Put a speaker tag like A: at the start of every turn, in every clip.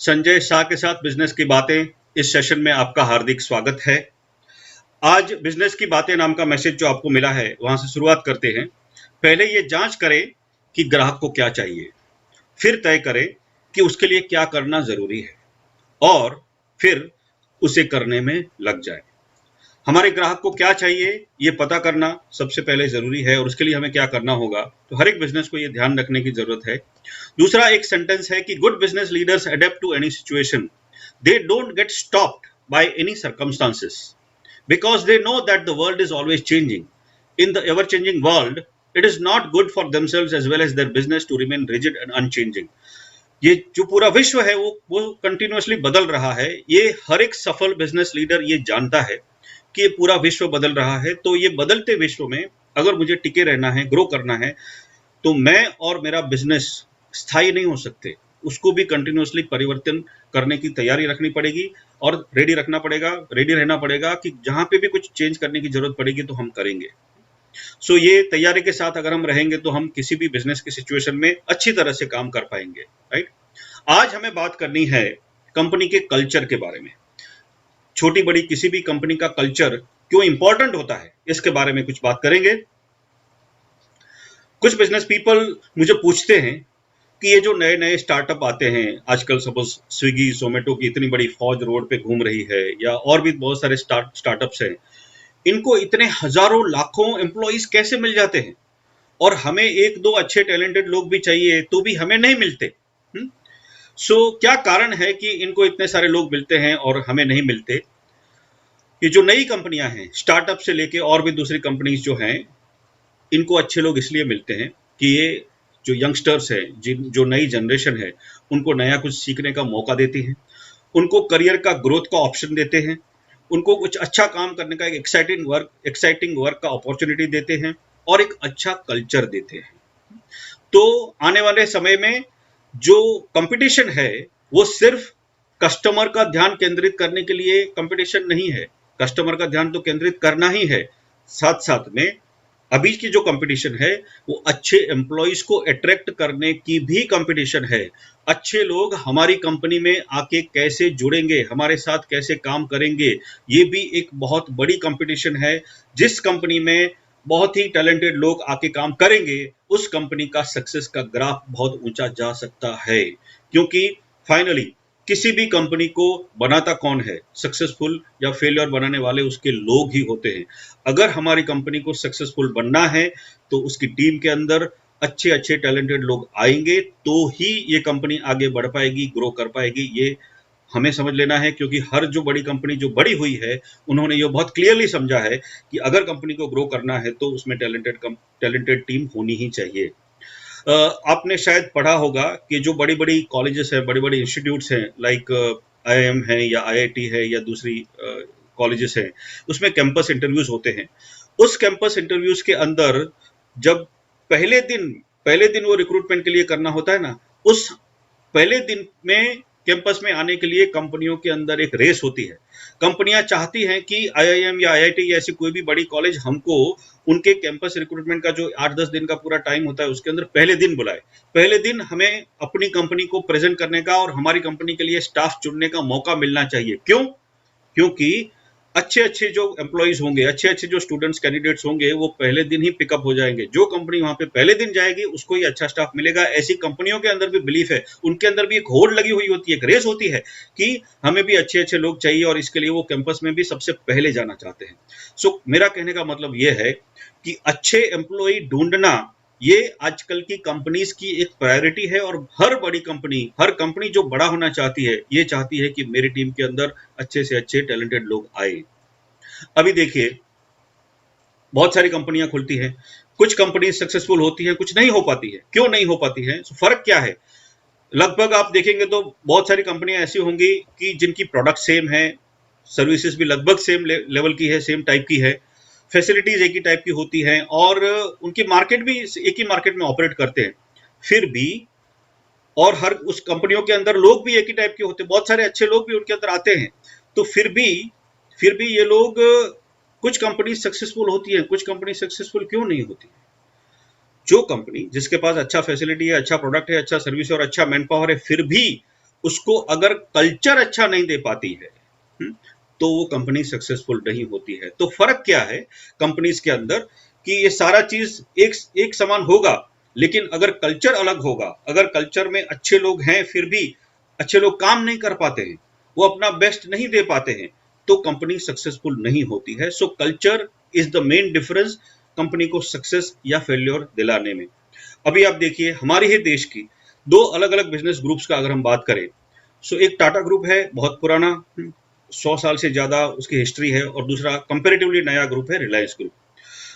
A: संजय शाह के साथ बिजनेस की बातें इस सेशन में आपका हार्दिक स्वागत है। आज बिजनेस की बातें नाम का मैसेज जो आपको मिला है वहां से शुरुआत करते हैं। पहले ये जांच करें कि ग्राहक को क्या चाहिए, फिर तय करें कि उसके लिए क्या करना जरूरी है और फिर उसे करने में लग जाए। हमारे ग्राहक को क्या चाहिए ये पता करना सबसे पहले जरूरी है और उसके लिए हमें क्या करना होगा, तो हर एक बिजनेस को ये ध्यान रखने की जरूरत है। दूसरा एक सेंटेंस है कि good business leaders adept to any situation, they don't get stopped by any circumstances because they know that the world is always changing. In the ever changing world, it is not good for themselves as well as their business to remain rigid and unchanging. ये जो पूरा विश्व है वो continuously बदल रहा है। ये हर एक सफल बिजनेस लीडर ये जानता है कि ये पूरा विश्व बदल रहा है। तो ये बदलते विश्व में अगर मुझे टिके रहना है, ग्रो करना है, तो मैं और मेरा बिजनेस स्थायी नहीं हो सकते। उसको भी कंटिन्यूअसली परिवर्तन करने की तैयारी रखनी पड़ेगी और रेडी रहना पड़ेगा कि जहां पे भी कुछ चेंज करने की जरूरत पड़ेगी तो हम करेंगे। सो ये तैयारी के साथ अगर हम रहेंगे तो हम किसी भी बिजनेस की सिचुएशन में अच्छी तरह से काम कर पाएंगे, राइट। आज हमें बात करनी है कंपनी के कल्चर के बारे में। छोटी बड़ी किसी भी कंपनी का कल्चर क्यों इंपॉर्टेंट होता है इसके बारे में कुछ बात करेंगे। कुछ बिजनेस पीपल मुझे पूछते हैं कि ये जो नए नए स्टार्टअप आते हैं आजकल, सपोज स्विगी जोमेटो की इतनी बड़ी फौज रोड पे घूम रही है या और भी बहुत सारे स्टार्टअप्स हैं, इनको इतने हजारों लाखों एम्प्लॉइज कैसे मिल जाते हैं और हमें एक दो अच्छे टैलेंटेड लोग भी चाहिए तो भी हमें नहीं मिलते। सो क्या कारण है कि इनको इतने सारे लोग मिलते हैं और हमें नहीं मिलते। ये जो नई कंपनियां हैं, स्टार्टअप से लेके और भी दूसरी कंपनीज जो हैं, इनको अच्छे लोग इसलिए मिलते हैं कि ये जो यंगस्टर्स हैं, जो नई जनरेशन है, उनको नया कुछ सीखने का मौका देती हैं, उनको करियर का ग्रोथ का ऑप्शन देते हैं, उनको कुछ अच्छा काम करने का एक एक्साइटिंग वर्क का अपॉर्चुनिटी देते हैं और एक अच्छा कल्चर देते हैं। तो आने वाले समय में जो कंपटीशन है वो सिर्फ कस्टमर का ध्यान केंद्रित करने के लिए कंपटीशन नहीं है। कस्टमर का ध्यान तो केंद्रित करना ही है, साथ साथ में अभी की जो कंपटीशन है वो अच्छे एम्प्लॉइज को अट्रैक्ट करने की भी कंपटीशन है। अच्छे लोग हमारी कंपनी में आके कैसे जुड़ेंगे, हमारे साथ कैसे काम करेंगे, ये भी एक बहुत बड़ी कंपटीशन है। जिस कंपनी में बहुत ही टैलेंटेड लोग आके काम करेंगे उस कंपनी का सक्सेस का ग्राफ बहुत ऊंचा जा सकता है, क्योंकि फाइनली किसी भी कंपनी को बनाता कौन है? सक्सेसफुल या फेलियर बनाने वाले उसके लोग ही होते हैं। अगर हमारी कंपनी को सक्सेसफुल बनना है तो उसकी टीम के अंदर अच्छे अच्छे टैलेंटेड लोग आएंगे तो ही ये कंपनी आगे बढ़ पाएगी, ग्रो कर पाएगी। ये हमें समझ लेना है, क्योंकि हर जो बड़ी कंपनी जो बड़ी हुई है उन्होंने ये बहुत क्लियरली समझा है कि अगर कंपनी को ग्रो करना है तो उसमें टैलेंटेड टीम होनी ही चाहिए। आपने शायद पढ़ा होगा कि जो बड़ी बड़ी कॉलेजेस हैं, बड़ी बड़ी इंस्टीट्यूट्स हैं, लाइक IIM है या IIT है या दूसरी कॉलेजेस हैं, उसमें कैंपस इंटरव्यूज होते हैं। उस कैंपस इंटरव्यूज के अंदर जब पहले दिन वो रिक्रूटमेंट के लिए करना होता है ना, उस पहले दिन में कैंपस में आने के लिए कंपनियों के अंदर एक रेस होती है। कंपनियां चाहती हैं कि IIM या IIT या ऐसी कोई भी बड़ी कॉलेज हमको उनके कैंपस रिक्रूटमेंट का जो 8-10 दिन का पूरा टाइम होता है उसके अंदर पहले दिन बुलाए। पहले दिन हमें अपनी कंपनी को प्रेजेंट करने का और हमारी कंपनी के लिए स्टाफ चुनने का मौका मिलना चाहिए। क्यों? क्योंकि अच्छे अच्छे जो एम्प्लॉइज होंगे, अच्छे अच्छे जो स्टूडेंट्स कैंडिडेट्स होंगे, वो पहले दिन ही पिकअप हो जाएंगे। जो कंपनी वहां पे पहले दिन जाएगी उसको ही अच्छा स्टाफ मिलेगा। ऐसी कंपनियों के अंदर भी बिलीफ है, उनके अंदर भी एक होड़ लगी हुई होती है, एक रेस होती है कि हमें भी अच्छे अच्छे लोग चाहिए और इसके लिए वो कैंपस में भी सबसे पहले जाना चाहते हैं। सो मेरा कहने का मतलब ये है कि अच्छे एम्प्लॉय ढूंढना ये आजकल की कंपनीज की एक प्रायोरिटी है और हर कंपनी जो बड़ा होना चाहती है ये चाहती है कि मेरी टीम के अंदर अच्छे से अच्छे टैलेंटेड लोग आए। अभी देखिए बहुत सारी कंपनियां खुलती हैं, कुछ कंपनी सक्सेसफुल होती हैं, कुछ नहीं हो पाती है। क्यों नहीं हो पाती है? फर्क क्या है? लगभग आप देखेंगे तो बहुत सारी कंपनियां ऐसी होंगी कि जिनकी प्रोडक्ट सेम है, सर्विसेज भी लगभग सेम लेवल की है, सेम टाइप की है, फैसिलिटीज एक ही टाइप की होती हैं और उनकी मार्केट भी एक ही मार्केट में ऑपरेट करते हैं। फिर भी और हर उस कंपनियों के अंदर लोग भी एक ही टाइप के होते हैं, बहुत सारे अच्छे लोग भी उनके अंदर आते हैं। तो फिर भी ये लोग, कुछ कंपनी सक्सेसफुल होती है, कुछ कंपनी सक्सेसफुल क्यों नहीं होती? जो कंपनी जिसके पास अच्छा फैसिलिटी है, अच्छा प्रोडक्ट है, अच्छा सर्विस है और अच्छा मैन पावर है, फिर भी उसको अगर कल्चर अच्छा नहीं दे पाती है, तो वो कंपनी सक्सेसफुल नहीं होती है। तो फर्क क्या है कंपनीज के अंदर, कि ये सारा चीज एक एक समान होगा, लेकिन अगर कल्चर अलग होगा, अगर कल्चर में अच्छे लोग हैं फिर भी अच्छे लोग काम नहीं कर पाते हैं, वो अपना बेस्ट नहीं दे पाते हैं, तो कंपनी सक्सेसफुल नहीं होती है। सो culture is the main difference company को सक्सेस या फेल्योर दिलाने में। अभी आप देखिए हमारे ही देश की दो अलग अलग बिजनेस ग्रुप्स का अगर हम बात करें, सो एक टाटा ग्रुप है, बहुत पुराना, 100 साल से ज्यादा उसकी हिस्ट्री है, और दूसरा कंपेरेटिवली नया ग्रुप है, रिलायंस ग्रुप।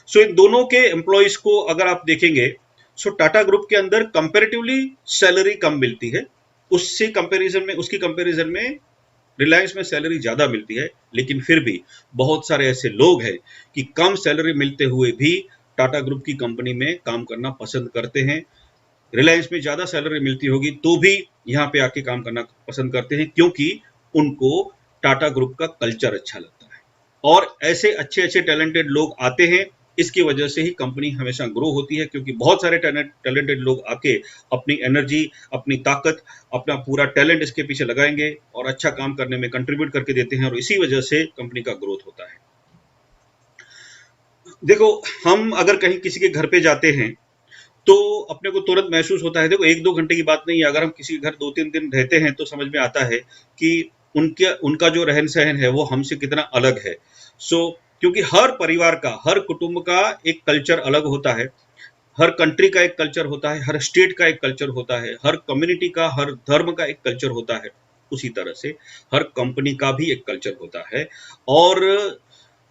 A: सो इन दोनों के एम्प्लॉयज को अगर आप देखेंगे, सो टाटा ग्रुप के अंदर कंपेरेटिवली सैलरी कम मिलती है, उसकी कंपैरिजन में रिलायंस में सैलरी ज्यादा मिलती है। लेकिन फिर भी बहुत सारे ऐसे लोग हैं कि कम सैलरी मिलते हुए भी टाटा ग्रुप की कंपनी में काम करना पसंद करते हैं। रिलायंस में ज्यादा सैलरी मिलती होगी तो भी यहाँ पे आके काम करना पसंद करते हैं, क्योंकि उनको टाटा ग्रुप का कल्चर अच्छा लगता है। और ऐसे अच्छे अच्छे टैलेंटेड लोग आते हैं, इसकी वजह से ही कंपनी हमेशा ग्रो होती है, क्योंकि बहुत सारे टैलेंटेड लोग आके अपनी एनर्जी, अपनी ताकत, अपना पूरा टैलेंट इसके पीछे लगाएंगे और अच्छा काम करने में कंट्रीब्यूट करके देते हैं, और इसी वजह से कंपनी का ग्रोथ होता है। देखो, हम अगर कहीं किसी के घर पे जाते हैं तो अपने को तुरंत महसूस होता है, देखो 1-2 घंटे की बात नहीं है, अगर हम किसी के घर 2-3 दिन रहते हैं तो समझ में आता है कि उनके उनका जो रहन सहन है वो हमसे कितना अलग है। सो क्योंकि हर परिवार का, हर कुटुंब का एक कल्चर अलग होता है, हर कंट्री का एक कल्चर होता है, हर स्टेट का एक कल्चर होता है, हर कम्युनिटी का, हर धर्म का एक कल्चर होता है। उसी तरह से हर कंपनी का भी एक कल्चर होता है। और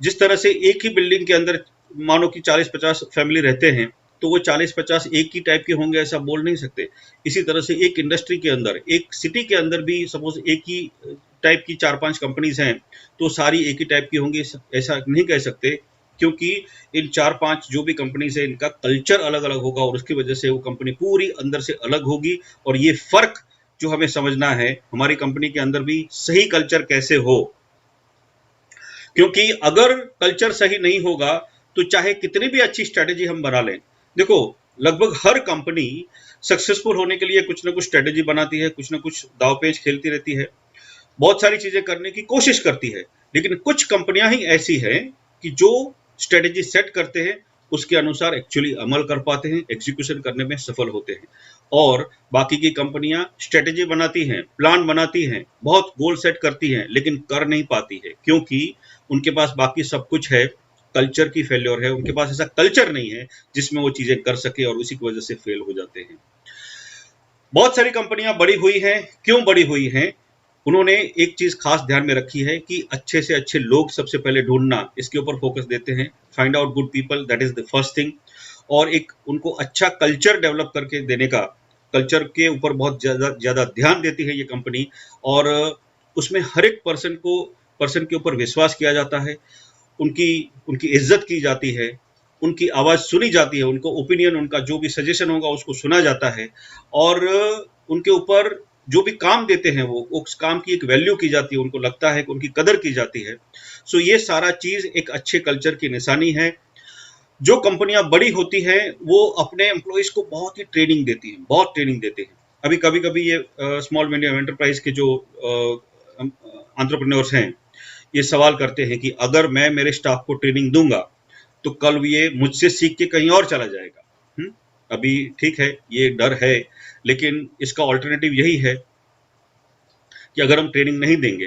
A: जिस तरह से एक ही बिल्डिंग के अंदर मानो कि 40-50 फैमिली रहते हैं, तो वो 40-50 एक ही टाइप के होंगे ऐसा बोल नहीं सकते। इसी तरह से एक इंडस्ट्री के अंदर, एक सिटी के अंदर भी सपोज एक ही टाइप की 4-5 कंपनीज हैं, तो सारी एक ही टाइप की होंगी ऐसा नहीं कह सकते, क्योंकि इन 4-5 जो भी कंपनीज है इनका कल्चर अलग अलग होगा, और उसकी वजह से वो कंपनी पूरी अंदर से अलग होगी। और ये फर्क जो हमें समझना है, हमारी कंपनी के अंदर भी सही कल्चर कैसे हो, क्योंकि अगर कल्चर सही नहीं होगा तो चाहे कितनी भी अच्छी स्ट्रेटेजी हम बना लें, देखो लगभग हर कंपनी सक्सेसफुल होने के लिए कुछ ना कुछ स्ट्रेटेजी बनाती है, कुछ ना कुछ दावपेच खेलती रहती है, बहुत सारी चीजें करने की कोशिश करती है। लेकिन कुछ कंपनियां ही ऐसी हैं कि जो स्ट्रेटेजी सेट करते हैं उसके अनुसार एक्चुअली अमल कर पाते हैं, एग्जीक्यूशन करने में सफल होते हैं। और बाकी की कंपनियां स्ट्रेटेजी बनाती हैं, प्लान बनाती हैं, बहुत गोल सेट करती हैं, लेकिन कर नहीं पाती है, क्योंकि उनके पास बाकी सब कुछ है, कल्चर की फेल्योर है, उनके पास ऐसा कल्चर नहीं है जिसमें वो चीजें कर सके, और उसी की वजह से फेल हो जाते हैं। बहुत सारी कंपनियां बड़ी हुई हैं, क्यों बड़ी हुई हैं? उन्होंने एक चीज खास ध्यान में रखी है कि अच्छे से अच्छे लोग सबसे पहले ढूंढना, इसके ऊपर फोकस देते हैं। Find out good people, that is the first thing. और एक उनको अच्छा कल्चर डेवलप करके देने का, कल्चर के ऊपर बहुत ज्यादा ज्यादा ध्यान देती है ये कंपनी। और उसमें हर एक पर्सन के ऊपर विश्वास किया जाता है, उनकी उनकी इज्जत की जाती है, उनकी आवाज सुनी जाती है, उनको ओपिनियन, उनका जो भी सजेशन होगा उसको सुना जाता है, और उनके ऊपर जो भी काम देते हैं वो उस काम की एक वैल्यू की जाती है, उनको लगता है कि उनकी कदर की जाती है। सो ये सारा चीज एक अच्छे कल्चर की निशानी है। जो कंपनियां बड़ी होती हैं वो अपने एम्प्लॉयज को बहुत ही ट्रेनिंग देती हैं, बहुत ट्रेनिंग देते हैं। अभी कभी कभी ये स्मॉल मीडियम एंटरप्राइज के जो एंटरप्रेन्योर्स हैं, ये सवाल करते हैं कि अगर मैं मेरे स्टाफ को ट्रेनिंग दूंगा तो कल ये मुझसे सीख के कहीं और चला जाएगा। अभी ठीक है, ये डर है, लेकिन इसका ऑल्टरनेटिव यही है कि अगर हम ट्रेनिंग नहीं देंगे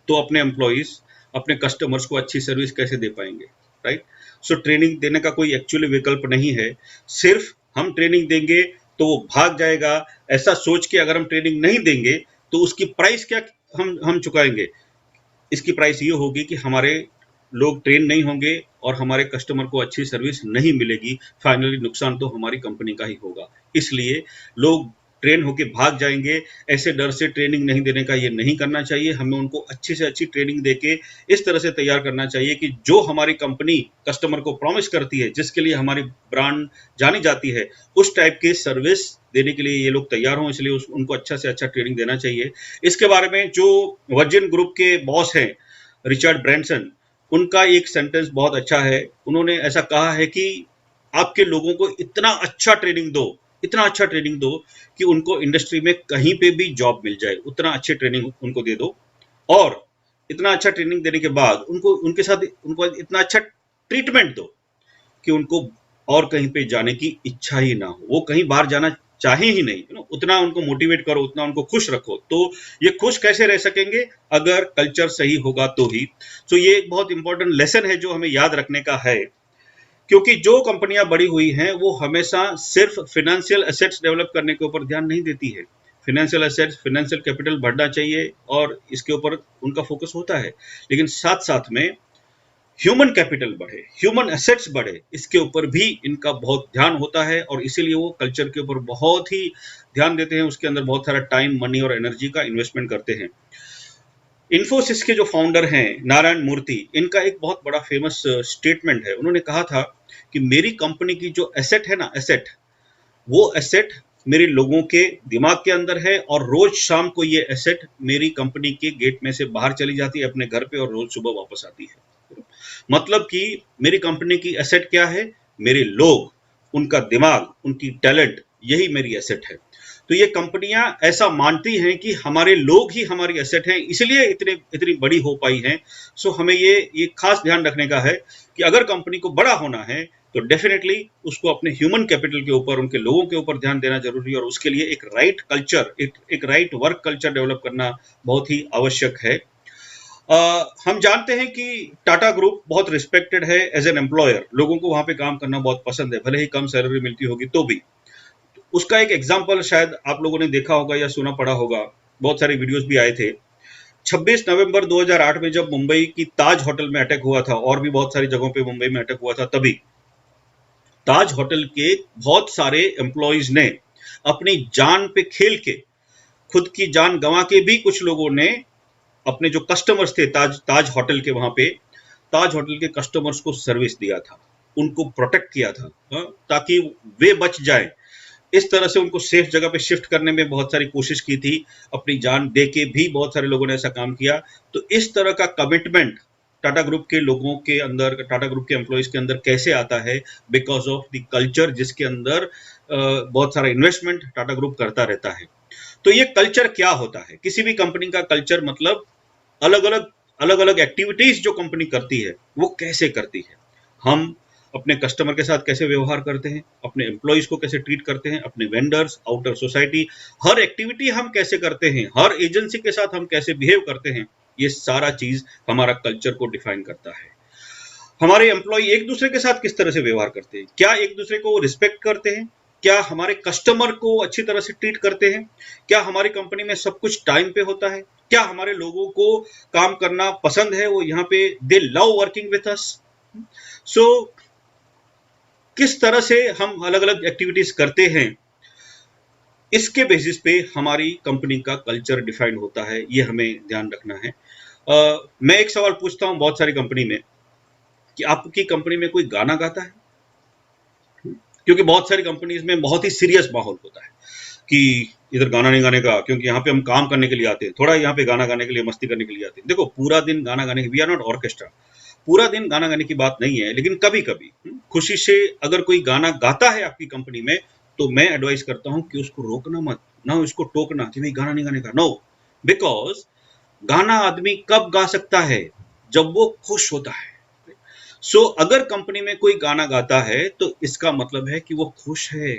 A: तो अपने एम्प्लॉइज, अपने कस्टमर्स को अच्छी सर्विस कैसे दे पाएंगे, राइट? सो ट्रेनिंग देने का कोई एक्चुअली विकल्प नहीं है। सिर्फ हम ट्रेनिंग देंगे तो वो भाग जाएगा, ऐसा सोच के अगर हम ट्रेनिंग नहीं देंगे तो उसकी प्राइस क्या हम चुकाएंगे? इसकी प्राइस ये होगी कि हमारे लोग ट्रेन नहीं होंगे और हमारे कस्टमर को अच्छी सर्विस नहीं मिलेगी। फाइनली नुकसान तो हमारी कंपनी का ही होगा। इसलिए लोग ट्रेन होके भाग जाएंगे, ऐसे डर से ट्रेनिंग नहीं देने का ये नहीं करना चाहिए। हमें उनको अच्छी से अच्छी ट्रेनिंग देके इस तरह से तैयार करना चाहिए कि जो हमारी कंपनी कस्टमर को प्रॉमिस करती है, जिसके लिए हमारी ब्रांड जानी जाती है, उस टाइप की सर्विस देने के लिए ये लोग तैयार हों। इसलिए उनको अच्छा से अच्छा ट्रेनिंग देना चाहिए। इसके बारे में जो वर्जिन ग्रुप के बॉस हैं, रिचर्ड ब्रैंसन, उनका एक सेंटेंस बहुत अच्छा है। उन्होंने ऐसा कहा है कि आपके लोगों को इतना अच्छा ट्रेनिंग दो इतना अच्छा ट्रेनिंग दो कि उनको इंडस्ट्री में कहीं पे भी जॉब मिल जाए, उतना अच्छी ट्रेनिंग उनको दे दो। और इतना अच्छा ट्रेनिंग देने के बाद उनको उनके साथ उनको इतना अच्छा ट्रीटमेंट दो कि उनको और कहीं पे जाने की इच्छा ही ना हो, वो कहीं बाहर जाना चाहे ही नहीं, उतना उनको मोटिवेट करो, उतना उनको खुश रखो। तो ये खुश कैसे रह सकेंगे? अगर कल्चर सही होगा तो ही। तो ये एक बहुत इंपॉर्टेंट लेसन है जो हमें याद रखने का है, क्योंकि जो कंपनियां बड़ी हुई हैं वो हमेशा सिर्फ फाइनेंशियल एसेट्स डेवलप करने के ऊपर ध्यान नहीं देती है। फाइनेंशियल एसेट्स, फाइनेंशियल कैपिटल बढ़ना चाहिए और इसके ऊपर उनका फोकस होता है, लेकिन साथ साथ में ह्यूमन कैपिटल बढ़े, ह्यूमन एसेट्स बढ़े, इसके ऊपर भी इनका बहुत ध्यान होता है और इसीलिए वो कल्चर के ऊपर बहुत ही ध्यान देते हैं, उसके अंदर बहुत सारा टाइम, मनी और एनर्जी का इन्वेस्टमेंट करते हैं। इन्फोसिस के जो फाउंडर हैं नारायण मूर्ति, इनका एक बहुत बड़ा फेमस स्टेटमेंट है। उन्होंने कहा था कि मेरी कंपनी की जो एसेट है ना, एसेट, वो एसेट मेरे लोगों के दिमाग के अंदर है और रोज शाम को ये एसेट मेरी कंपनी के गेट में से बाहर चली जाती है अपने घर पे और रोज सुबह वापस आती है। मतलब कि मेरी कंपनी की एसेट क्या है? मेरे लोग, उनका दिमाग, उनकी टैलेंट, यही मेरी एसेट है। तो ये कंपनियां ऐसा मानती हैं कि हमारे लोग ही हमारी एसेट हैं, इसलिए इतने इतनी बड़ी हो पाई हैं। सो हमें ये खास ध्यान रखने का है कि अगर कंपनी को बड़ा होना है तो डेफिनेटली उसको अपने ह्यूमन कैपिटल के ऊपर, उनके लोगों के ऊपर ध्यान देना जरूरी है और उसके लिए एक राइट कल्चर, एक राइट वर्क कल्चर डेवलप करना बहुत ही आवश्यक है। हम जानते हैं कि टाटा ग्रुप बहुत रिस्पेक्टेड है एज एन एम्प्लॉयर, लोगों को वहां पे काम करना बहुत पसंद है, भले ही कम सैलरी मिलती होगी तो भी। उसका एक एग्जाम्पल शायद आप लोगों ने देखा होगा या सुना पड़ा होगा, बहुत सारे वीडियोस भी आए थे। 26 नवंबर 2008 में जब मुंबई की ताज होटल में अटैक हुआ था, और भी बहुत सारी जगहों पे मुंबई में अटैक हुआ था, तभी ताज होटल के बहुत सारे एम्प्लॉइज ने अपनी जान पे खेल के, खुद की जान गंवा के भी कुछ लोगों ने अपने जो कस्टमर्स थे ताज होटल के, वहां पे ताज होटल के कस्टमर्स को सर्विस दिया था, उनको प्रोटेक्ट किया था, ताकि वे बच जाए। इस तरह से उनको सेफ जगह पे शिफ्ट करने में बहुत सारी कोशिश की थी, अपनी जान दे के भी बहुत सारे लोगों ने ऐसा काम किया। तो इस तरह का कमिटमेंट टाटा ग्रुप के लोगों के अंदर, टाटा ग्रुप के एम्प्लॉइज के अंदर कैसे आता है? बिकॉज ऑफ द कल्चर जिसके अंदर बहुत सारा इन्वेस्टमेंट टाटा ग्रुप करता रहता है। तो ये कल्चर क्या होता है? किसी भी कंपनी का कल्चर मतलब अलग अलग एक्टिविटीज जो कंपनी करती है वो कैसे करती है। हम अपने कस्टमर के साथ कैसे व्यवहार करते हैं, अपने एम्प्लॉइज को कैसे ट्रीट करते हैं, अपने वेंडर्स, आउटर सोसाइटी, हर एक्टिविटी हम कैसे करते हैं, हर एजेंसी के साथ हम कैसे बिहेव करते हैं, ये सारा चीज हमारा कल्चर को डिफाइन करता है। हमारे एम्प्लॉय एक दूसरे के साथ किस तरह से व्यवहार करते हैं, क्या एक दूसरे को रिस्पेक्ट करते हैं, क्या हमारे कस्टमर को अच्छी तरह से ट्रीट करते हैं, क्या हमारी कंपनी में सब कुछ टाइम पे होता है, क्या हमारे लोगों को काम करना पसंद है, वो यहाँ पे they love working with us. So किस तरह से हम अलग अलग एक्टिविटीज करते हैं, इसके बेसिस पे हमारी कंपनी का कल्चर डिफाइन होता है, ये हमें ध्यान रखना है। मैं एक सवाल पूछता हूं बहुत सारी कंपनी में कि आपकी कंपनी में कोई गाना गाता है? क्योंकि बहुत सारी कंपनीज में बहुत ही सीरियस माहौल होता है कि इधर गाना नहीं गाने का, क्योंकि यहाँ पे हम काम करने के लिए आते हैं, थोड़ा यहाँ पे गाना गाने के लिए, मस्ती करने के लिए आते हैं। देखो, पूरा दिन गाना गाने के, वी आर नॉट ऑर्केस्ट्रा, पूरा दिन गाना गाने की बात नहीं है, लेकिन कभी कभी खुशी से अगर कोई गाना गाता है आपकी कंपनी में, तो मैं एडवाइस करता हूं कि उसको रोकना मत, ना उसको टोकना कि भाई गाना नहीं गाने का, नो। बिकॉज गाना आदमी कब गा सकता है? जब वो खुश होता है। सो अगर कंपनी में कोई गाना गाता है तो इसका मतलब है कि वो खुश है,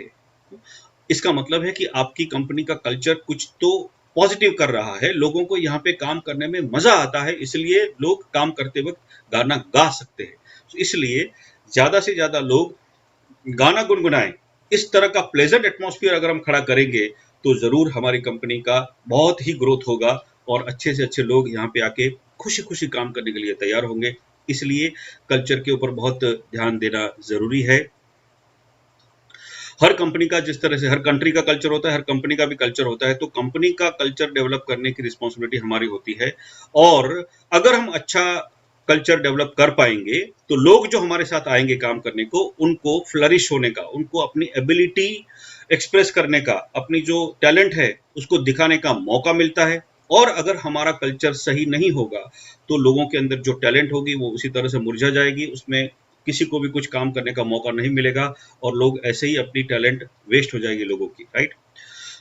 A: इसका मतलब है कि आपकी कंपनी का कल्चर कुछ तो पॉजिटिव कर रहा है, लोगों को यहाँ पे काम करने में मजा आता है, इसलिए लोग काम करते वक्त गाना गा सकते हैं। तो इसलिए ज्यादा से ज्यादा लोग गाना गुनगुनाएं। इस तरह का प्लेजेंट एटमॉस्फेयर अगर हम खड़ा करेंगे तो जरूर हमारी कंपनी का बहुत ही ग्रोथ होगा और अच्छे से अच्छे लोग यहाँ पे आके खुशी खुशी काम करने के लिए तैयार होंगे। इसलिए कल्चर के ऊपर बहुत ध्यान देना जरूरी है। हर कंपनी का, जिस तरह से हर कंट्री का कल्चर होता है, हर कंपनी का भी कल्चर होता है, तो कंपनी का कल्चर डेवलप करने की रिस्पॉन्सिबिलिटी हमारी होती है। और अगर हम अच्छा कल्चर डेवलप कर पाएंगे तो लोग जो हमारे साथ आएंगे काम करने को, उनको फ्लरिश होने का, उनको अपनी एबिलिटी एक्सप्रेस करने का, अपनी जो टैलेंट है उसको दिखाने का मौका मिलता है। और अगर हमारा कल्चर सही नहीं होगा तो लोगों के अंदर जो टैलेंट होगी वो उसी तरह से मुरझा जाएगी, उसमें किसी को भी कुछ काम करने का मौका नहीं मिलेगा और लोग ऐसे ही अपनी टैलेंट वेस्ट हो जाएगी लोगों की, राइट?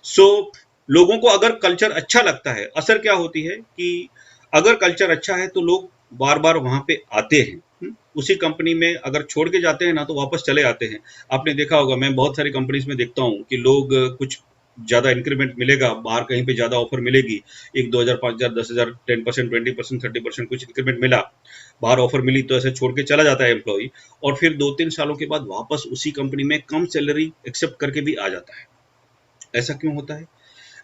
A: सो लोगों को अगर कल्चर अच्छा लगता है, असर क्या होती है कि अगर कल्चर अच्छा है तो लोग बार बार वहां पे आते हैं। उसी कंपनी में अगर छोड़ के जाते हैं ना तो वापस चले आते हैं। आपने देखा होगा, मैं बहुत सारी कंपनीज में देखता हूँ कि लोग कुछ ज्यादा इंक्रीमेंट मिलेगा, बाहर कहीं पे ज्यादा ऑफर मिलेगी, 1-2 हजार, 5 हजार, 10 हजार, 10%, 20%, 30% कुछ इंक्रीमेंट मिला, बाहर ऑफर मिली तो ऐसे छोड़ के चला जाता है एम्प्लॉय, और फिर 2-3 सालों के बाद वापस उसी कंपनी में कम सैलरी एक्सेप्ट करके भी आ जाता है। ऐसा क्यों होता है?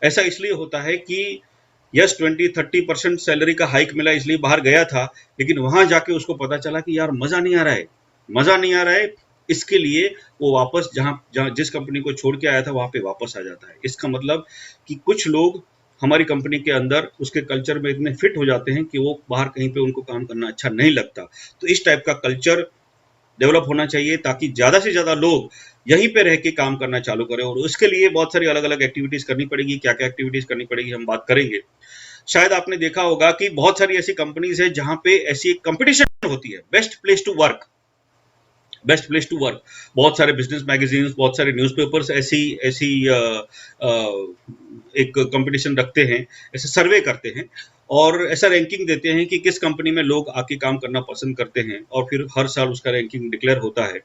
A: ऐसा इसलिए होता है कि यस, 20-30% सैलरी का हाइक मिला इसलिए बाहर गया था, लेकिन वहां जाके उसको पता चला कि यार मजा नहीं आ रहा है, मजा नहीं आ रहा है। इसके लिए वो वापस जहां जहां जिस कंपनी को छोड़ के आया था वहां पे वापस आ जाता है। इसका मतलब कि कुछ लोग हमारी कंपनी के अंदर उसके कल्चर में इतने फिट हो जाते हैं कि वो बाहर कहीं पे उनको काम करना अच्छा नहीं लगता। तो इस टाइप का कल्चर डेवलप होना चाहिए ताकि ज़्यादा से ज़्यादा लोग यहीं पे रह के काम करना चालू करें, और उसके लिए बहुत सारी अलग-अलग एक्टिविटीज़ करनी पड़ेगी। क्या-क्या एक्टिविटीज़ करनी पड़ेगी हम बात करेंगे। शायद आपने देखा होगा कि बहुत सारी ऐसी कंपनीज़ हैं जहाँ पे ऐसी एक कॉम्पिटिशन होती है, best place to work, best place to work. बहुत सारे बिजनेस मैगजीन्स, बहुत सारे न्यूज़पेपर्स ऐसी ऐसी अ, एक कंपटीशन रखते हैं, ऐसे सर्वे करते हैं और ऐसा रैंकिंग देते हैं कि किस कंपनी में लोग आके काम करना पसंद करते हैं, और फिर हर साल उसका रैंकिंग डिक्लेयर होता है।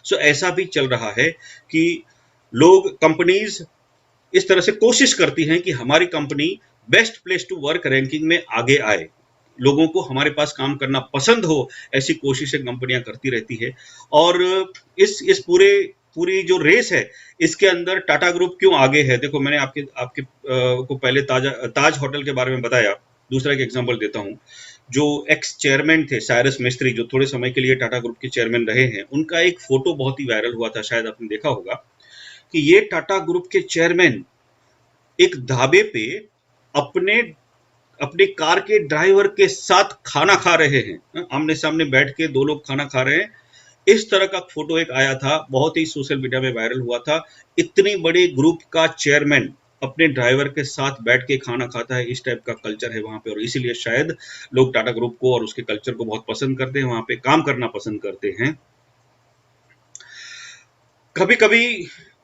A: सो ऐसा भी चल रहा है कि लोग, कंपनीज इस तरह से कोशिश करती हैं कि हमारी company best place to work ranking में आगे आए, लोगों को हमारे पास काम करना पसंद हो, ऐसी कोशिशें कंपनियां करती रहती है। और इस पूरे पूरी जो रेस है, इसके अंदर टाटा ग्रुप क्यों आगे है? देखो, मैंने आपके आपके को पहले ताज होटल के बारे में बताया। दूसरा एक एग्जांपल देता हूँ। जो एक्स चेयरमैन थे साइरस मिस्त्री, जो थोड़े समय के लिए टाटा ग्रुप के चेयरमैन रहे हैं, उनका एक फोटो बहुत ही वायरल हुआ था, शायद आपने देखा होगा, कि ये टाटा ग्रुप के चेयरमैन एक ढाबे पे अपने अपने कार के ड्राइवर के साथ खाना खा रहे हैं, आमने सामने बैठ के दो लोग खाना खा रहे हैं। इस तरह का फोटो एक आया था, बहुत ही सोशल मीडिया में वायरल हुआ था। इतनी बड़ी ग्रुप का चेयरमैन अपने ड्राइवर के साथ बैठ के खाना खाता है, इस टाइप का कल्चर है वहां पे, और इसीलिए शायद लोग टाटा ग्रुप को और उसके कल्चर को बहुत पसंद करते हैं, वहां पे काम करना पसंद करते हैं। कभी कभी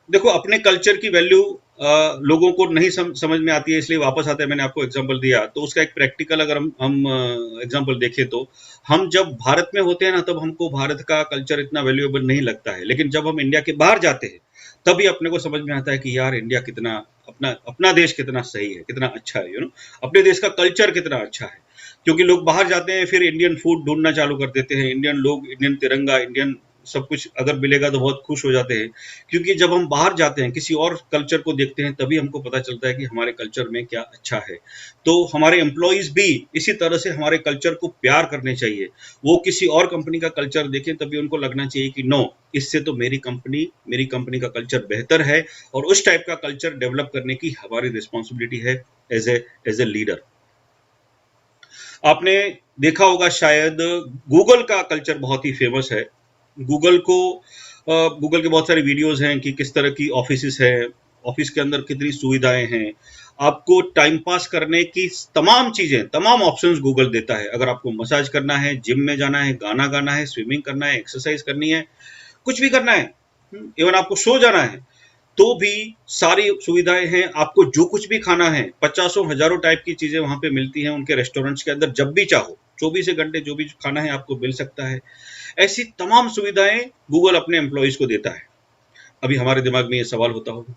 A: देखो, अपने कल्चर की वैल्यू लोगों को नहीं समझ में आती है, इसलिए वापस आते हैं। मैंने आपको एग्जांपल दिया, तो उसका एक प्रैक्टिकल अगर हम एग्जांपल देखें तो, हम जब भारत में होते हैं ना, तब हमको भारत का कल्चर इतना वैल्यूएबल नहीं लगता है, लेकिन जब हम इंडिया के बाहर जाते हैं तभी अपने को समझ में आता है कि यार इंडिया कितना, अपना अपना देश कितना सही है, कितना अच्छा है, अपने देश का कल्चर कितना अच्छा है। क्योंकि लोग बाहर जाते हैं, फिर इंडियन फूड ढूंढना चालू कर देते हैं, इंडियन लोग, इंडियन तिरंगा, इंडियन सब कुछ अगर मिलेगा तो बहुत खुश हो जाते हैं। क्योंकि जब हम बाहर जाते हैं, किसी और कल्चर को देखते हैं, तभी हमको पता चलता है कि हमारे कल्चर में क्या अच्छा है। तो हमारे एम्प्लॉइज भी इसी तरह से हमारे कल्चर को प्यार करने चाहिए। वो किसी और कंपनी का कल्चर देखें तभी उनको लगना चाहिए कि नो, इससे तो मेरी कंपनी का कल्चर बेहतर है, और उस टाइप का कल्चर डेवलप करने की हमारी रिस्पॉन्सिबिलिटी है एज ए लीडर। आपने देखा होगा शायद, गूगल का कल्चर बहुत ही फेमस है। गूगल को गूगल के बहुत सारे वीडियोस हैं कि किस तरह की ऑफिस है, ऑफिस के अंदर कितनी सुविधाएं हैं। आपको टाइम पास करने की तमाम चीजें, तमाम ऑप्शंस गूगल देता है। अगर आपको मसाज करना है, जिम में जाना है, गाना गाना है, स्विमिंग करना है, एक्सरसाइज करनी है, कुछ भी करना है, इवन आपको सो जाना है, तो भी सारी सुविधाएं हैं। आपको जो कुछ भी खाना है, पचासों हजारों टाइप की चीजें वहां पे मिलती हैं उनके रेस्टोरेंट्स के अंदर। जब भी चाहो, 24 घंटे जो भी खाना है आपको मिल सकता है। ऐसी तमाम सुविधाएं गूगल अपने एम्प्लॉयज को देता है। अभी हमारे दिमाग में ये सवाल होता होगा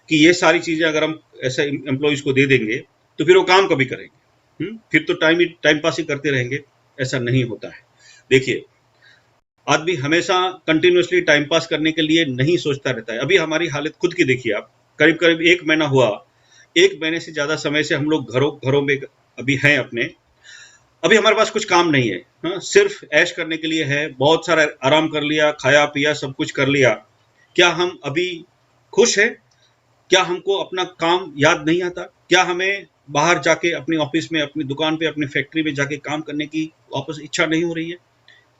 A: कि ये सारी चीजें अगर हम ऐसे एम्प्लॉयज को दे देंगे तो फिर वो काम कभी करेंगे? फिर तो टाइम पास ही करते रहेंगे। ऐसा नहीं होता है। देखिए, आदमी हमेशा कंटिन्यूअसली टाइम पास करने के लिए नहीं सोचता रहता है। अभी हमारी हालत खुद की देखिए आप, करीब करीब 1 महीना हुआ, 1 महीने से ज्यादा समय से हम लोग घरों घरों में अभी हैं अपने। अभी हमारे पास कुछ काम नहीं है, हाँ, सिर्फ ऐश करने के लिए है। बहुत सारा आराम कर लिया, खाया पिया, सब कुछ कर लिया। क्या हम अभी खुश हैं? क्या हमको अपना काम याद नहीं आता? क्या हमें बाहर जाके अपनी ऑफिस में, अपनी दुकान पे, अपनी फैक्ट्री में जाके काम करने की वापस इच्छा नहीं हो रही है?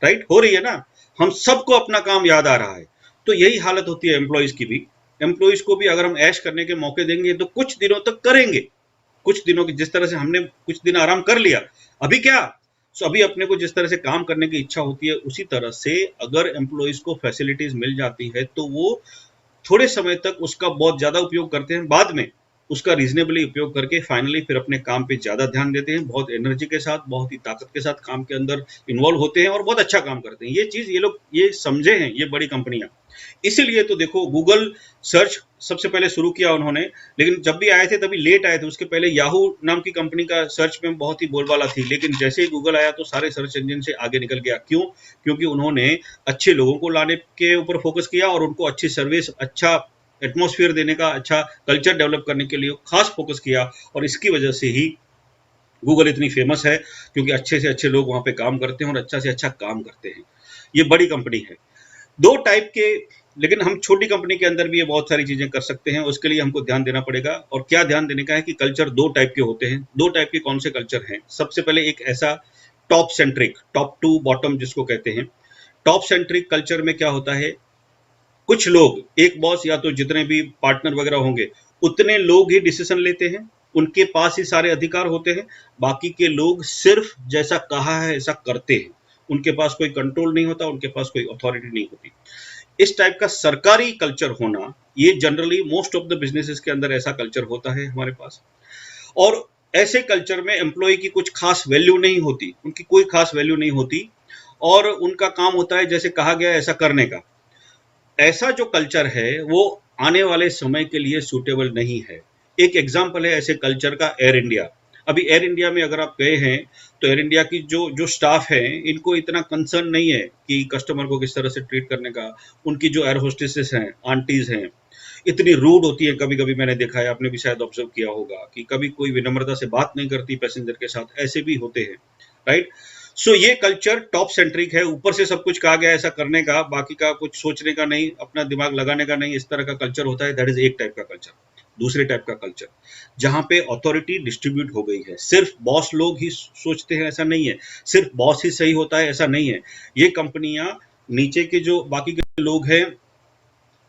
A: राइट, हो रही है ना। हम सबको अपना काम याद आ रहा है। तो यही हालत होती है एम्प्लॉयज की भी। एम्प्लॉयज को भी अगर हम ऐश करने के मौके देंगे तो कुछ दिनों तक करेंगे। कुछ दिनों की, जिस तरह से हमने कुछ दिन आराम कर लिया, अभी क्या, सो अभी अपने को जिस तरह से काम करने की इच्छा होती है, उसी तरह से अगर एम्प्लॉइज को फैसिलिटीज मिल जाती है तो वो थोड़े समय तक उसका बहुत ज्यादा उपयोग करते हैं, बाद में उसका रीजनेबली उपयोग करके फाइनली फिर अपने काम पे ज्यादा ध्यान देते हैं, बहुत एनर्जी के साथ, बहुत ही ताकत के साथ काम के अंदर इन्वॉल्व होते हैं और बहुत अच्छा काम करते हैं। ये चीज ये लोग ये समझे हैं, ये बड़ी कंपनियां। इसीलिए तो देखो, गूगल सर्च सबसे पहले शुरू किया उन्होंने, लेकिन जब भी आए थे तभी लेट आए थे। उसके पहले याहू नाम की कंपनी का सर्च में बहुत ही बोलबाला थी, लेकिन जैसे ही गूगल आया तो सारे सर्च इंजन से आगे निकल गया। क्यों? क्योंकि उन्होंने अच्छे लोगों को लाने के ऊपर फोकस किया और उनको अच्छी सर्विस, अच्छा एटमॉस्फेयर देने का, अच्छा कल्चर डेवलप करने के लिए खास फोकस किया। और इसकी वजह से ही गूगल इतनी फेमस है, क्योंकि अच्छे से अच्छे लोग वहां पे काम करते हैं और अच्छा से अच्छा काम करते हैं। ये बड़ी कंपनी है। दो टाइप के, लेकिन हम छोटी कंपनी के अंदर भी ये बहुत सारी चीजें कर सकते हैं, उसके लिए हमको ध्यान देना पड़ेगा। और क्या ध्यान देने का है कि कल्चर दो टाइप के होते हैं। दो टाइप के कौन से कल्चर हैं? सबसे पहले एक ऐसा top centric, top to bottom जिसको कहते हैं। टॉप सेंट्रिक कल्चर में क्या होता है, कुछ लोग, एक बॉस या तो जितने भी पार्टनर वगैरह होंगे उतने लोग ही डिसीजन लेते हैं, उनके पास ही सारे अधिकार होते हैं। बाकी के लोग सिर्फ जैसा कहा है ऐसा करते हैं, उनके पास कोई कंट्रोल नहीं होता, उनके पास कोई अथॉरिटी नहीं होती। इस टाइप का सरकारी कल्चर होना, ये generally most of the businesses के अंदर ऐसा कल्चर होता है हमारे पास। और ऐसे कल्चर में एम्प्लॉय की कुछ खास वैल्यू नहीं होती, उनकी कोई खास वैल्यू नहीं होती, और उनका काम होता है जैसे कहा गया ऐसा करने का। ऐसा जो कल्चर है वो आने वाले समय के लिए सूटेबल नहीं है। एक एग्जाम्पल है ऐसे कल्चर का, एयर इंडिया। अभी एयर इंडिया में अगर आप गए हैं तो एयर इंडिया की जो जो स्टाफ है, इनको इतना कंसर्न नहीं है कि कस्टमर को किस तरह से ट्रीट करने का। उनकी जो एयर होस्टेसेस हैं, आंटीज हैं, इतनी रूड होती है। कभी कभी मैंने देखा है, आपने भी शायद ऑब्जर्व किया होगा, कि कभी कोई विनम्रता से बात नहीं करती पैसेंजर के साथ, ऐसे भी होते हैं, राइट। सो ये कल्चर टॉप सेंट्रिक है, ऊपर से सब कुछ कहा गया ऐसा करने का, बाकी का कुछ सोचने का नहीं, अपना दिमाग लगाने का नहीं, इस तरह का कल्चर होता है। दैट इज एक टाइप का कल्चर। दूसरे टाइप का कल्चर, जहां पे अथॉरिटी डिस्ट्रीब्यूट हो गई है, सिर्फ बॉस लोग ही सोचते हैं ऐसा नहीं है, सिर्फ बॉस ही सही होता है ऐसा नहीं है। ये कंपनियां नीचे के जो बाकी के लोग हैं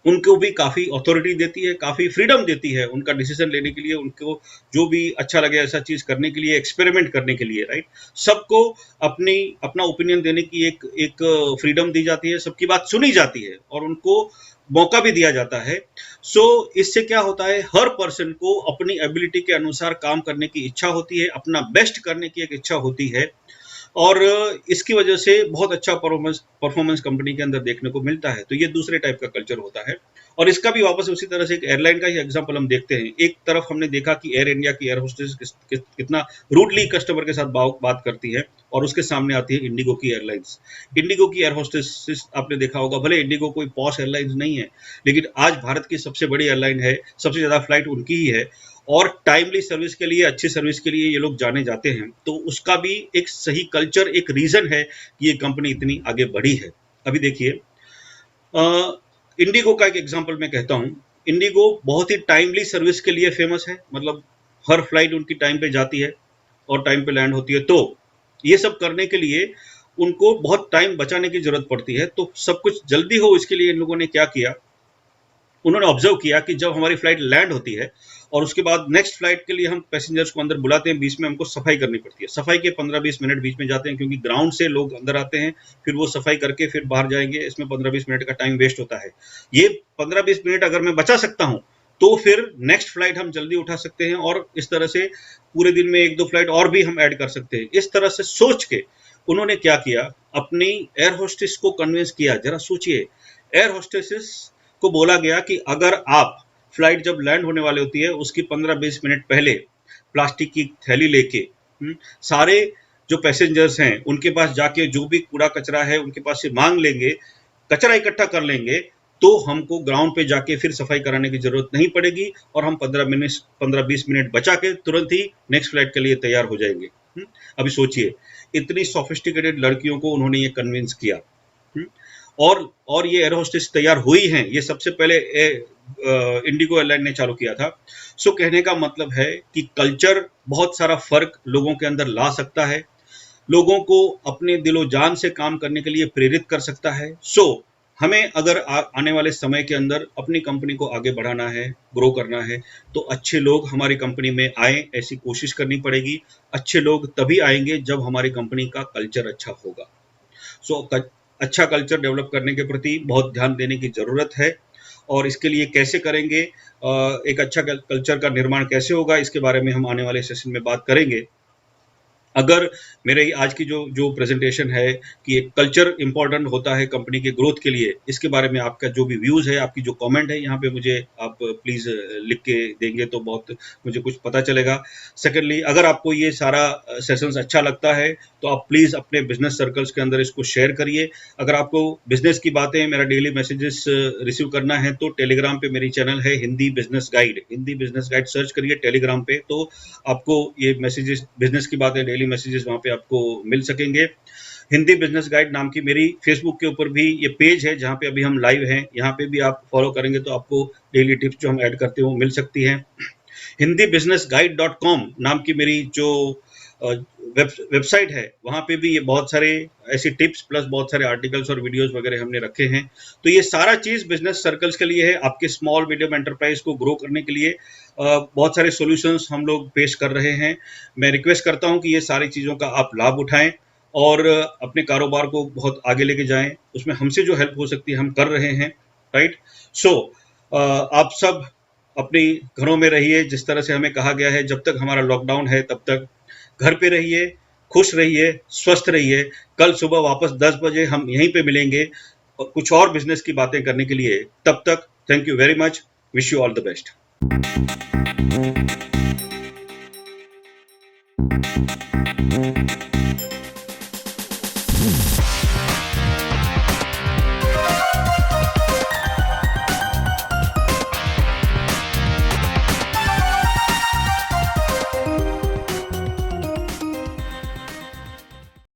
A: उनको भी काफी अथॉरिटी देती है, काफी फ्रीडम देती है उनका डिसीजन लेने के लिए, उनको जो भी अच्छा लगे ऐसा चीज करने के लिए, एक्सपेरिमेंट करने के लिए, राइट। सबको अपनी अपना ओपिनियन देने की एक एक फ्रीडम दी जाती है, सबकी बात सुनी जाती है और उनको मौका भी दिया जाता है। सो इससे क्या होता है, हर पर्सन को अपनी एबिलिटी के अनुसार काम करने की इच्छा होती है, अपना बेस्ट करने की एक इच्छा होती है, और इसकी वजह से बहुत अच्छा परफॉर्मेंस कंपनी के अंदर देखने को मिलता है। तो ये दूसरे टाइप का कल्चर होता है। और इसका भी वापस उसी तरह से एक एयरलाइन का ही एग्जांपल हम देखते हैं। एक तरफ हमने देखा कि एयर इंडिया की एयर होस्टेस कितना रूडली कस्टमर के साथ बात करती है, और उसके सामने आती है इंडिगो की एयरलाइंस। इंडिगो की एयर होस्टेस आपने देखा होगा, भले इंडिगो कोई पॉश एयरलाइंस नहीं है, लेकिन आज भारत की सबसे बड़ी एयरलाइन है, सबसे ज्यादा फ्लाइट उनकी ही है, और टाइमली सर्विस के लिए, अच्छी सर्विस के लिए ये लोग जाने जाते हैं। तो उसका भी एक सही कल्चर, एक रीजन है कि ये कंपनी इतनी आगे बढ़ी है। अभी देखिए, इंडिगो का एक एग्जांपल मैं कहता हूं। इंडिगो बहुत ही टाइमली सर्विस के लिए फेमस है, मतलब हर फ्लाइट उनकी टाइम पे जाती है और टाइम पे लैंड होती है। तो ये सब करने के लिए उनको बहुत टाइम बचाने की जरूरत पड़ती है। तो सब कुछ जल्दी हो, इसके लिए इन लोगों ने क्या किया, उन्होंने ऑब्जर्व किया कि जब हमारी फ्लाइट लैंड होती है और उसके बाद नेक्स्ट फ्लाइट के लिए हम पैसेंजर्स को अंदर बुलाते हैं, बीच में हमको सफाई करनी पड़ती है। सफाई के 15-20 मिनट बीच में जाते हैं, क्योंकि ग्राउंड से लोग अंदर आते हैं, फिर वो सफाई करके फिर बाहर जाएंगे, इसमें 15-20 मिनट का टाइम वेस्ट होता है। ये 15-20 मिनट अगर मैं बचा सकता हूं तो फिर नेक्स्ट फ्लाइट हम जल्दी उठा सकते हैं, और इस तरह से पूरे दिन में 1-2 फ्लाइट और भी हम ऐड कर सकते हैं। इस तरह से सोच के उन्होंने क्या किया, अपनी एयर होस्टेस को कन्विंस किया। जरा सोचिए, एयर होस्टेसेस को बोला गया कि अगर आप फ्लाइट जब लैंड होने वाली होती है उसकी 15-20 मिनट पहले प्लास्टिक की थैली लेके सारे जो पैसेंजर्स हैं उनके पास जाके जो भी कूड़ा कचरा है उनके पास से मांग लेंगे, कचरा इकट्ठा कर लेंगे, तो हमको ग्राउंड पे जाके फिर सफाई कराने की जरूरत नहीं पड़ेगी, और हम 15-20 मिनट बचा के तुरंत ही नेक्स्ट फ्लाइट के लिए तैयार हो जाएंगे। अभी सोचिए, इतनी सोफिस्टिकेटेड लड़कियों को उन्होंने ये कन्विंस किया। और ये एयर होस्टेस तैयार हुई हैं, ये सबसे पहले इंडिगो एयरलाइन ने चालू किया था। सो कहने का मतलब है कि कल्चर बहुत सारा फर्क लोगों के अंदर ला सकता है, लोगों को अपने दिलो जान से काम करने के लिए प्रेरित कर सकता है। सो हमें अगर आने वाले समय के अंदर अपनी कंपनी को आगे बढ़ाना है, ग्रो करना है, तो अच्छे लोग हमारी कंपनी में आए, ऐसी कोशिश करनी पड़ेगी। अच्छे लोग तभी आएंगे जब हमारी कंपनी का कल्चर अच्छा होगा। सो अच्छा कल्चर डेवलप करने के प्रति बहुत ध्यान देने की ज़रूरत है, और इसके लिए कैसे करेंगे, एक अच्छा कल्चर का निर्माण कैसे होगा, इसके बारे में हम आने वाले सेशन में बात करेंगे। अगर मेरे आज की जो प्रेजेंटेशन है कि एक कल्चर इंपॉर्टेंट होता है कंपनी के ग्रोथ के लिए, इसके बारे में आपका जो भी व्यूज़ है, आपकी जो कमेंट है, यहाँ पे मुझे आप प्लीज़ लिख के देंगे तो बहुत मुझे कुछ पता चलेगा। सेकेंडली, अगर आपको ये सारा सेशंस अच्छा लगता है तो आप प्लीज़ अपने बिजनेस सर्कल्स के अंदर इसको शेयर करिए। अगर आपको बिजनेस की बातें, मेरा डेली मैसेजेस रिसीव करना है तो टेलीग्राम पे मेरी चैनल है Hindi business guide. Hindi business guide search करिए टेलीग्राम पे, तो आपको ये मैसेजेस, बिजनेस की बातें, डेली मैसेजेस वहाँ पे आपको मिल सकेंगे। हिंदी बिजनेस गाइड नाम की मेरी फेसबुक के ऊपर भी ये पेज है जहाँ पे अभी हम लाइव हैं, यहाँ पे भी आप फॉलो करेंगे तो आपको डेली टिप्स जो हम ऐड करते हैं वो मिल सकती हैं। हिंदी बिजनेस गाइड .com नाम की मेरी जो वेबसाइट है, वहाँ पे भी ये बहुत सारे ऐसी टिप्स प्लस बहुत सारे आर्टिकल्स और वीडियोस वगैरह हमने रखे हैं। तो ये सारा चीज़ बिजनेस सर्कल्स के लिए है, आपके स्मॉल मीडियम एंटरप्राइज को ग्रो करने के लिए बहुत सारे सॉल्यूशंस हम लोग पेश कर रहे हैं। मैं रिक्वेस्ट करता हूँ कि ये सारी चीज़ों का आप लाभ उठाएं और अपने कारोबार को बहुत आगे लेके जाएं। उसमें हमसे जो हेल्प हो सकती है हम कर रहे हैं, राइट। सो आप सब अपने घरों में रहिए, जिस तरह से हमें कहा गया है, जब तक हमारा लॉकडाउन है तब तक घर पे रहिए, खुश रहिए, स्वस्थ रहिए। कल सुबह वापस 10 बजे हम यहीं पे मिलेंगे और कुछ और बिजनेस की बातें करने के लिए। तब तक thank you very much, wish you all the best.